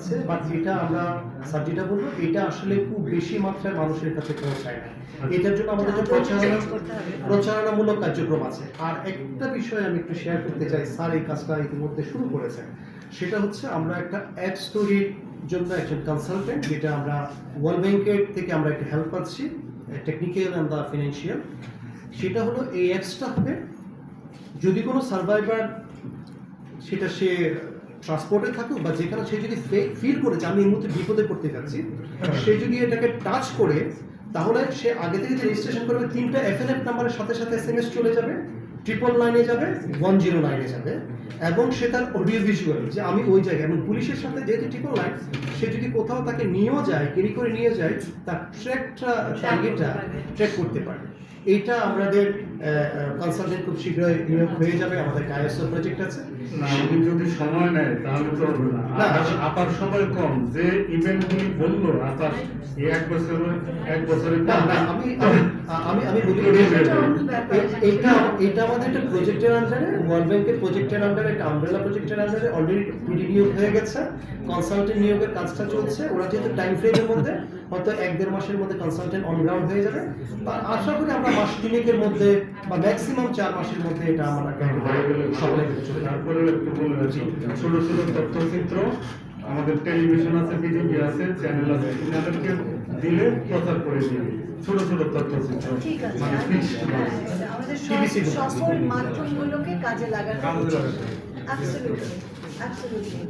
যাচ্ছে, বাট এটা আমরা স্যার যেটা বলবো এটা আসলে খুব বেশি মাত্রায় মানুষের কাছে পৌঁছায় না। এটার জন্য আমাদের যে প্রচারণামূলক কার্যক্রম আছে। আর একটা বিষয় আমি একটু শেয়ার করতে চাই, স্যার এই কাজটা ইতিমধ্যে শুরু করেছেন, সেটা হচ্ছে আমরা একটা অ্যাপস তৈরির জন্য একজন কনসালটেন্ট, যেটা আমরা ওয়ার্ল্ড ব্যাংকের থেকে আমরা একটা হেল্প পাচ্ছি, টেকনিক্যাল অ্যান্ড দ্য ফিনান্সিয়াল। সেটা হলো এই অ্যাপসটা হবে, যদি কোনো সার্ভাইভার, সেটা সে ট্রান্সপোর্টে থাকুক বা যেখানে, সে যদি ফিল করে যে আমি এই মুহূর্তে বিপদে পড়তে যাচ্ছি, সে যদি এটাকে টাচ করে, তাহলে সে আগে থেকে যে রেজিস্ট্রেশন করবে 3টা FNF নাম্বারের সাথে সাথে SMS চলে যাবে, 999-এ যাবে, 109-এ যাবে, এবং সে তার অডিও ভিজুয়াল যে আমি ওই জায়গায়, এবং পুলিশের সাথে যেহেতু 999, সে যদি কোথাও তাকে নিয়েও যায়, ক্যারি করে নিয়ে যায়, তার টার্গেটটা ট্র্যাক করতে পারে। এইটা আমাদের কনসালটেন্ট খুব শীঘ্রই নিয়োগ হয়ে যাবে, আমাদের ISO প্রজেক্ট আছে। না, উনি যদি সময় নেয় তাহলে তো হবে না। আপার সময় কম, যে ইভেন্টগুলি বললো আপার এই এক বছরের আমি বলি এটা আমাদের একটা প্রজেক্টের আন্ডারে, ওয়ার্ল্ড ব্যাংকের প্রজেক্টের আন্ডারে, একটা আমব্রেলা প্রজেক্টের আন্ডারে অলরেডি পিডি নিয়োগ হয়ে গেছে, কনসালটেন্ট নিয়োগের কাজটা চলছে। ওরা যেহেতু টাইম ফ্রেমের মধ্যে, হয়তো 1-1.5 মাসের মধ্যে কনসালটেন্ট অন গ্রাউন্ড হয়ে যাবে। আর আশা করি আমরা মাস 3-এর মধ্যে বা ম্যাক্সিমাম 4 মাসের মধ্যে এটা আমরা সকলে চলে যাবে। তারপরে একটু বলে রাখি, ছোট ছোট তথ্যচিত্র আমাদের টেলিভিশন আছে, বিটিভি আছে, চ্যানেল আছে, এনাদেরকে দিলে প্রচার করে দিবে ছোট ছোট তথ্যচিত্র। ঠিক আছে, মানে আমাদের সফল মাধ্যমগুলোকে কাজে লাগানো উচিত। Absolutely, absolutely.